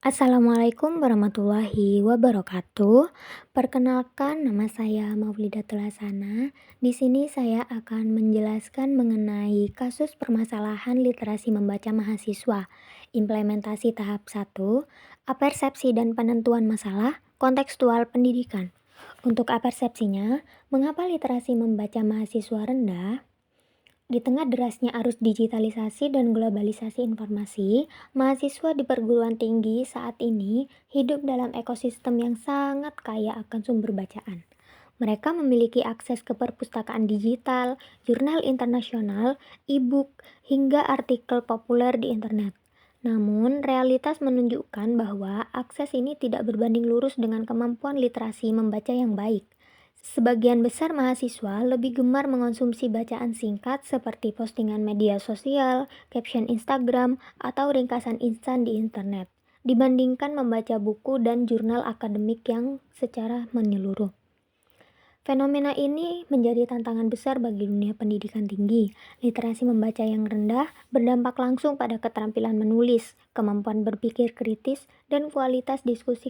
Assalamualaikum warahmatullahi wabarakatuh. Perkenalkan, nama saya Maulidatul Hasana. Di sini saya akan menjelaskan mengenai kasus permasalahan literasi membaca mahasiswa, implementasi tahap 1, apersepsi dan penentuan masalah, kontekstual pendidikan. Untuk apersepsinya, mengapa literasi membaca mahasiswa rendah? Di tengah derasnya arus digitalisasi dan globalisasi informasi, mahasiswa di perguruan tinggi saat ini hidup dalam ekosistem yang sangat kaya akan sumber bacaan. Mereka memiliki akses ke perpustakaan digital, jurnal internasional, e-book, hingga artikel populer di internet. Namun, realitas menunjukkan bahwa akses ini tidak berbanding lurus dengan kemampuan literasi membaca yang baik. Sebagian besar mahasiswa lebih gemar mengonsumsi bacaan singkat seperti postingan media sosial, caption Instagram, atau ringkasan instan di internet, dibandingkan membaca buku dan jurnal akademik yang secara menyeluruh. Fenomena ini menjadi tantangan besar bagi dunia pendidikan tinggi. Literasi membaca yang rendah berdampak langsung pada keterampilan menulis, kemampuan berpikir kritis, dan kualitas diskusi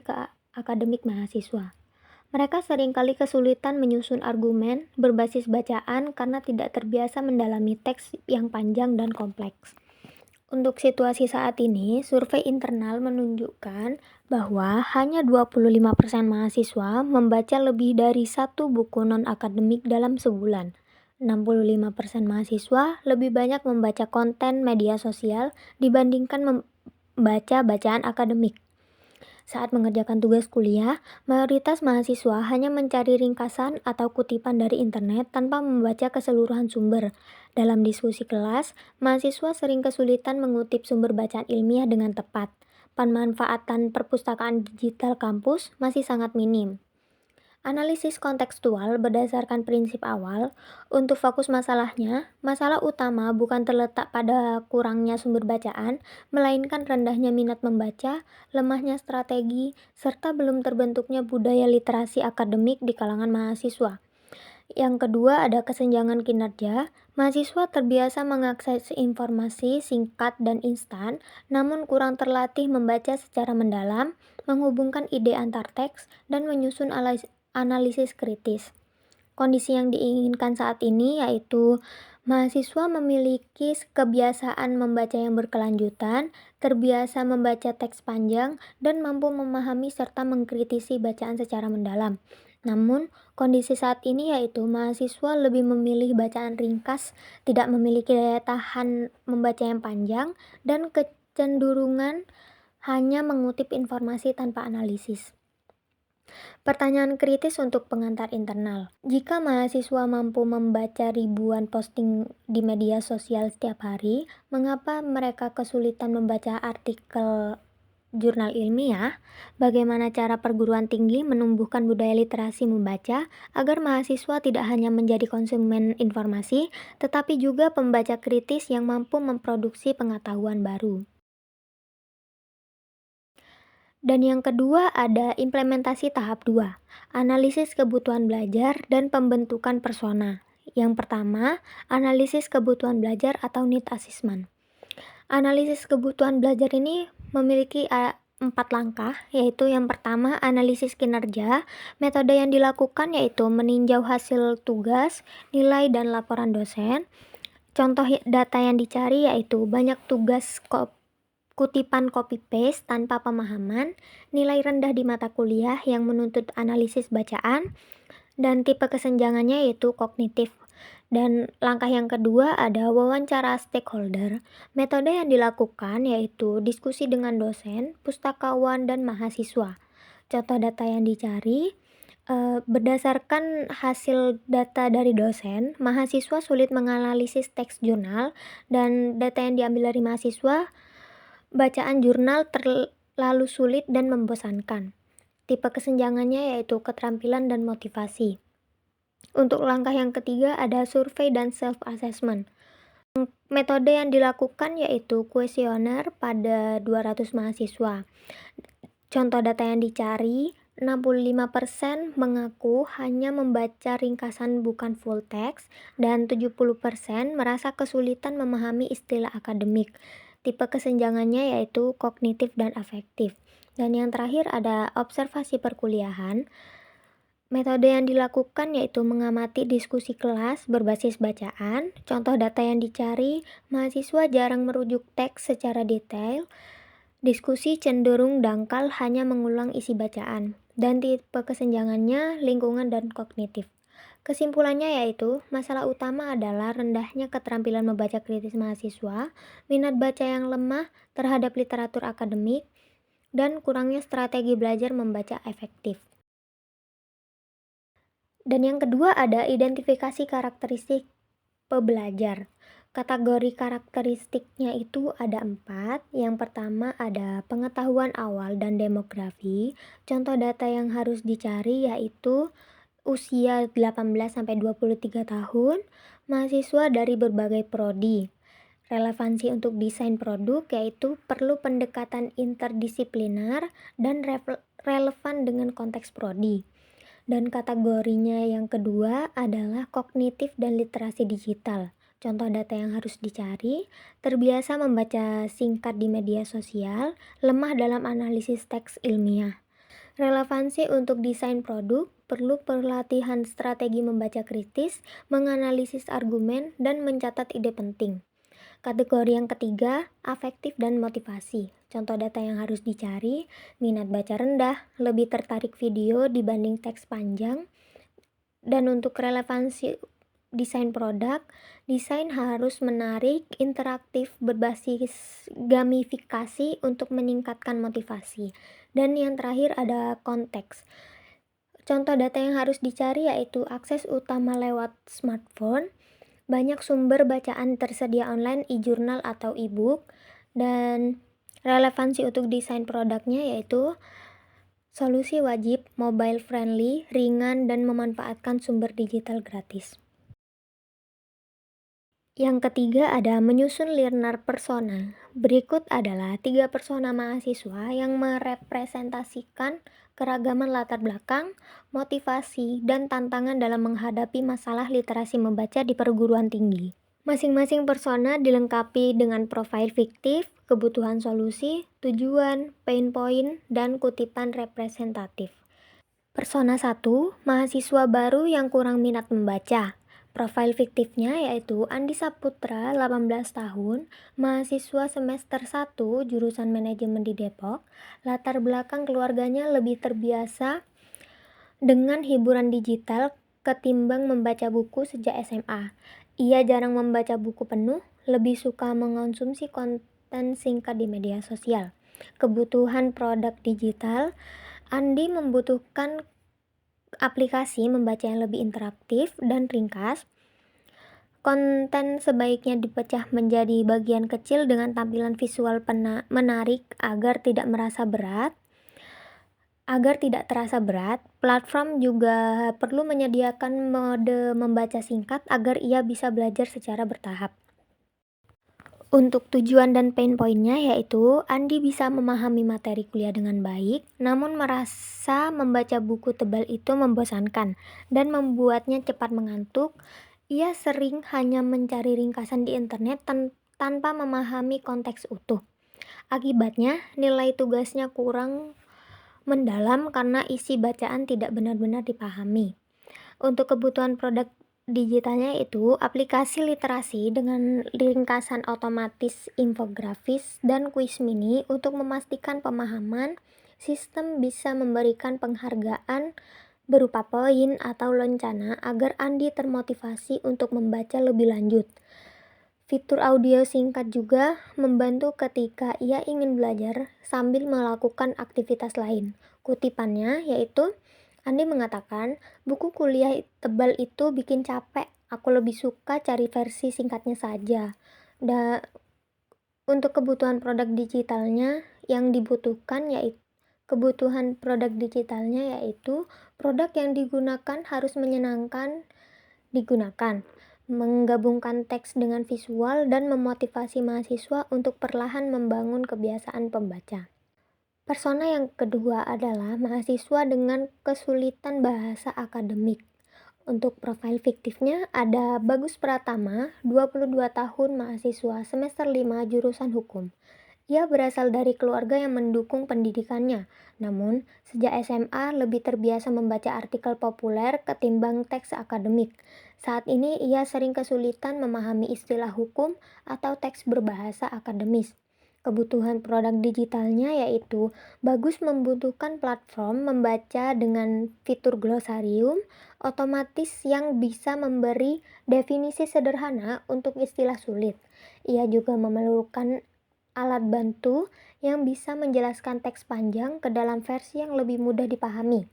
akademik mahasiswa. Mereka seringkali kesulitan menyusun argumen berbasis bacaan karena tidak terbiasa mendalami teks yang panjang dan kompleks. Untuk situasi saat ini, survei internal menunjukkan bahwa hanya 25% mahasiswa membaca lebih dari satu buku non-akademik dalam sebulan. 65% mahasiswa lebih banyak membaca konten media sosial dibandingkan membaca bacaan akademik. Saat mengerjakan tugas kuliah, mayoritas mahasiswa hanya mencari ringkasan atau kutipan dari internet tanpa membaca keseluruhan sumber. Dalam diskusi kelas, mahasiswa sering kesulitan mengutip sumber bacaan ilmiah dengan tepat. Pemanfaatan perpustakaan digital kampus masih sangat minim. Analisis kontekstual berdasarkan prinsip awal. Untuk fokus masalahnya, masalah utama bukan terletak pada kurangnya sumber bacaan, melainkan rendahnya minat membaca, lemahnya strategi, serta belum terbentuknya budaya literasi akademik di kalangan mahasiswa. Yang kedua ada kesenjangan kinerja. Mahasiswa terbiasa mengakses informasi singkat dan instan, namun kurang terlatih membaca secara mendalam, menghubungkan ide antar teks, dan menyusun analisis kritis. Kondisi yang diinginkan saat ini yaitu mahasiswa memiliki kebiasaan membaca yang berkelanjutan, terbiasa membaca teks panjang, dan mampu memahami serta mengkritisi bacaan secara mendalam. Namun, kondisi saat ini yaitu mahasiswa lebih memilih bacaan ringkas, tidak memiliki daya tahan membaca yang panjang, dan kecenderungan hanya mengutip informasi tanpa analisis. Pertanyaan kritis untuk pengantar internal. Jika mahasiswa mampu membaca ribuan posting di media sosial setiap hari, mengapa mereka kesulitan membaca artikel jurnal ilmiah? Bagaimana cara perguruan tinggi menumbuhkan budaya literasi membaca agar mahasiswa tidak hanya menjadi konsumen informasi, tetapi juga pembaca kritis yang mampu memproduksi pengetahuan baru? Dan yang kedua ada implementasi tahap 2, analisis kebutuhan belajar dan pembentukan persona. Yang pertama, analisis kebutuhan belajar atau need assessment. Analisis kebutuhan belajar ini memiliki 4 langkah, yaitu yang pertama analisis kinerja. Metode yang dilakukan yaitu meninjau hasil tugas, nilai dan laporan dosen. Contoh data yang dicari yaitu banyak tugas kutipan copy-paste tanpa pemahaman, nilai rendah di mata kuliah yang menuntut analisis bacaan, dan tipe kesenjangannya yaitu kognitif. Dan langkah yang kedua ada wawancara stakeholder. Metode yang dilakukan yaitu diskusi dengan dosen, pustakawan, dan mahasiswa. Contoh data yang dicari, berdasarkan hasil data dari dosen, mahasiswa sulit menganalisis teks jurnal, dan data yang diambil dari mahasiswa, bacaan jurnal terlalu sulit dan membosankan. Tipe kesenjangannya yaitu keterampilan dan motivasi. Untuk langkah yang ketiga ada survei dan self-assessment. Metode yang dilakukan yaitu kuesioner pada 200 mahasiswa. Contoh data yang dicari, 65% mengaku hanya membaca ringkasan bukan full text, dan 70% merasa kesulitan memahami istilah akademik. Tipe kesenjangannya yaitu kognitif dan afektif. Dan yang terakhir ada observasi perkuliahan. Metode yang dilakukan yaitu mengamati diskusi kelas berbasis bacaan. Contoh data yang dicari, mahasiswa jarang merujuk teks secara detail. Diskusi cenderung dangkal hanya mengulang isi bacaan. Dan tipe kesenjangannya lingkungan dan kognitif. Kesimpulannya yaitu, masalah utama adalah rendahnya keterampilan membaca kritis mahasiswa, minat baca yang lemah terhadap literatur akademik, dan kurangnya strategi belajar membaca efektif. Dan yang kedua ada identifikasi karakteristik pebelajar. Kategori karakteristiknya itu ada 4. Yang pertama ada pengetahuan awal dan demografi. Contoh data yang harus dicari yaitu usia 18-23 tahun, mahasiswa dari berbagai prodi. Relevansi untuk desain produk yaitu perlu pendekatan interdisipliner dan relevan dengan konteks prodi. Dan kategorinya yang kedua adalah kognitif dan literasi digital. Contoh data yang harus dicari, terbiasa membaca singkat di media sosial, lemah dalam analisis teks ilmiah. Relevansi untuk desain produk, perlu pelatihan strategi membaca kritis, menganalisis argumen, dan mencatat ide penting. Kategori yang ketiga, afektif dan motivasi. Contoh data yang harus dicari, minat baca rendah, lebih tertarik video dibanding teks panjang. Dan untuk relevansi desain produk, desain harus menarik, interaktif, berbasis gamifikasi untuk meningkatkan motivasi. Dan yang terakhir ada konteks. Contoh data yang harus dicari yaitu akses utama lewat smartphone, banyak sumber bacaan tersedia online, e-jurnal atau e-book, dan relevansi untuk desain produknya yaitu solusi wajib, mobile friendly, ringan, dan memanfaatkan sumber digital gratis. Yang ketiga ada menyusun learner persona. Berikut adalah 3 persona mahasiswa yang merepresentasikan keragaman latar belakang, motivasi, dan tantangan dalam menghadapi masalah literasi membaca di perguruan tinggi. Masing-masing persona dilengkapi dengan profil fiktif, kebutuhan solusi, tujuan, pain point, dan kutipan representatif. Persona 1, mahasiswa baru yang kurang minat membaca. Profil fiktifnya yaitu Andi Saputra, 18 tahun, mahasiswa semester 1, jurusan manajemen di Depok. Latar belakang keluarganya lebih terbiasa dengan hiburan digital ketimbang membaca buku sejak SMA. Ia jarang membaca buku penuh, lebih suka mengonsumsi konten singkat di media sosial. Kebutuhan produk digital, Andi membutuhkan aplikasi membaca yang lebih interaktif dan ringkas. Konten sebaiknya dipecah menjadi bagian kecil dengan tampilan visual menarik agar tidak terasa berat. Platform juga perlu menyediakan mode membaca singkat agar ia bisa belajar secara bertahap. Untuk tujuan dan pain point-nya yaitu Andi bisa memahami materi kuliah dengan baik, namun merasa membaca buku tebal itu membosankan dan membuatnya cepat mengantuk. Ia sering hanya mencari ringkasan di internet tanpa memahami konteks utuh. Akibatnya, nilai tugasnya kurang mendalam karena isi bacaan tidak benar-benar dipahami. Untuk kebutuhan produk digitalnya itu aplikasi literasi dengan ringkasan otomatis, infografis, dan kuis mini untuk memastikan pemahaman. Sistem bisa memberikan penghargaan berupa poin atau lencana agar Andi termotivasi untuk membaca lebih lanjut. Fitur audio singkat juga membantu ketika ia ingin belajar sambil melakukan aktivitas lain. Kutipannya yaitu, Andi mengatakan, buku kuliah tebal itu bikin capek, aku lebih suka cari versi singkatnya saja. Dan untuk kebutuhan produk digitalnya yaitu produk yang digunakan harus menyenangkan digunakan, menggabungkan teks dengan visual, dan memotivasi mahasiswa untuk perlahan membangun kebiasaan pembaca. Persona yang kedua adalah mahasiswa dengan kesulitan bahasa akademik. Untuk profil fiktifnya ada Bagus Pratama, 22 tahun, mahasiswa semester 5 jurusan hukum. Ia berasal dari keluarga yang mendukung pendidikannya, namun sejak SMA lebih terbiasa membaca artikel populer ketimbang teks akademik. Saat ini ia sering kesulitan memahami istilah hukum atau teks berbahasa akademis. Kebutuhan produk digitalnya yaitu bagus membutuhkan platform membaca dengan fitur glosarium otomatis yang bisa memberi definisi sederhana untuk istilah sulit. Ia juga memerlukan alat bantu yang bisa menjelaskan teks panjang ke dalam versi yang lebih mudah dipahami.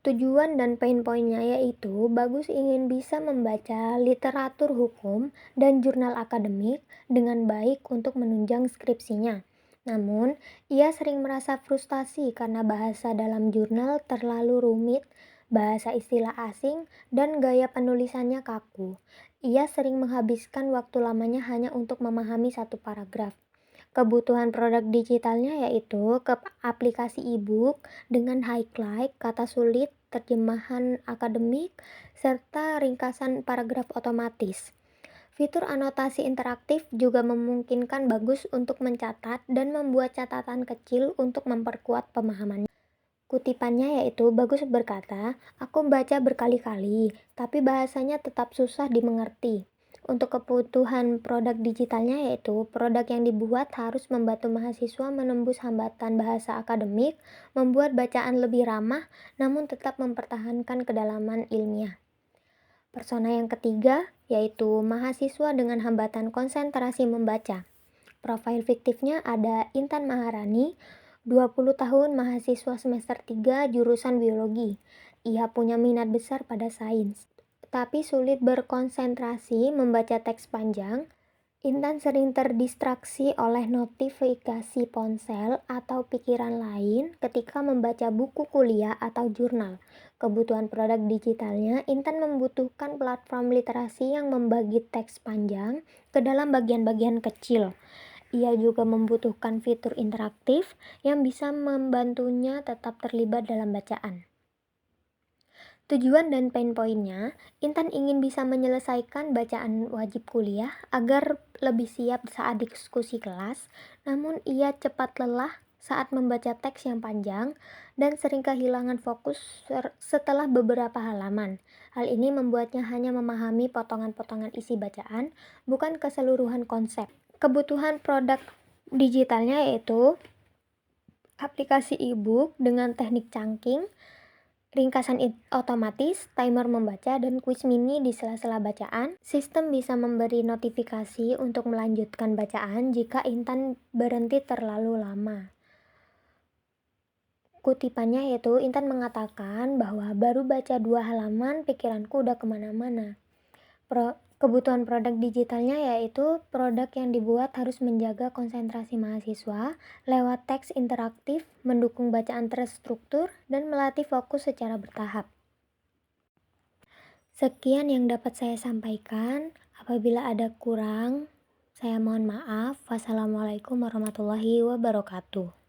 Tujuan dan pain point-nya yaitu Bagus ingin bisa membaca literatur hukum dan jurnal akademik dengan baik untuk menunjang skripsinya. Namun, ia sering merasa frustasi karena bahasa dalam jurnal terlalu rumit, bahasa istilah asing, dan gaya penulisannya kaku. Ia sering menghabiskan waktu lamanya hanya untuk memahami satu paragraf. Kebutuhan produk digitalnya yaitu ke aplikasi e-book dengan highlight, kata sulit, terjemahan akademik, serta ringkasan paragraf otomatis. Fitur anotasi interaktif juga memungkinkan Bagus untuk mencatat dan membuat catatan kecil untuk memperkuat pemahamannya. Kutipannya yaitu Bagus berkata, "Aku baca berkali-kali, tapi bahasanya tetap susah dimengerti." Untuk kebutuhan produk digitalnya yaitu produk yang dibuat harus membantu mahasiswa menembus hambatan bahasa akademik, membuat bacaan lebih ramah, namun tetap mempertahankan kedalaman ilmiah. Persona yang ketiga yaitu mahasiswa dengan hambatan konsentrasi membaca. Profil fiktifnya ada Intan Maharani, 20 tahun, mahasiswa semester 3 jurusan biologi. Ia punya minat besar pada sains, tapi sulit berkonsentrasi membaca teks panjang. Intan sering terdistraksi oleh notifikasi ponsel atau pikiran lain ketika membaca buku kuliah atau jurnal. Kebutuhan produk digitalnya, Intan membutuhkan platform literasi yang membagi teks panjang ke dalam bagian-bagian kecil. Ia juga membutuhkan fitur interaktif yang bisa membantunya tetap terlibat dalam bacaan. Tujuan dan pain point-nya, Intan ingin bisa menyelesaikan bacaan wajib kuliah agar lebih siap saat diskusi kelas, namun ia cepat lelah saat membaca teks yang panjang dan sering kehilangan fokus setelah beberapa halaman. Hal ini membuatnya hanya memahami potongan-potongan isi bacaan, bukan keseluruhan konsep. Kebutuhan produk digitalnya yaitu aplikasi e-book dengan teknik chunking, ringkasan otomatis, timer membaca, dan kuis mini di sela-sela bacaan. Sistem bisa memberi notifikasi untuk melanjutkan bacaan jika Intan berhenti terlalu lama. Kutipannya yaitu Intan mengatakan bahwa baru baca 2 halaman pikiranku udah kemana-mana. Kebutuhan produk digitalnya yaitu produk yang dibuat harus menjaga konsentrasi mahasiswa lewat teks interaktif, mendukung bacaan terstruktur, dan melatih fokus secara bertahap. Sekian yang dapat saya sampaikan. Apabila ada kurang, saya mohon maaf. Wassalamualaikum warahmatullahi wabarakatuh.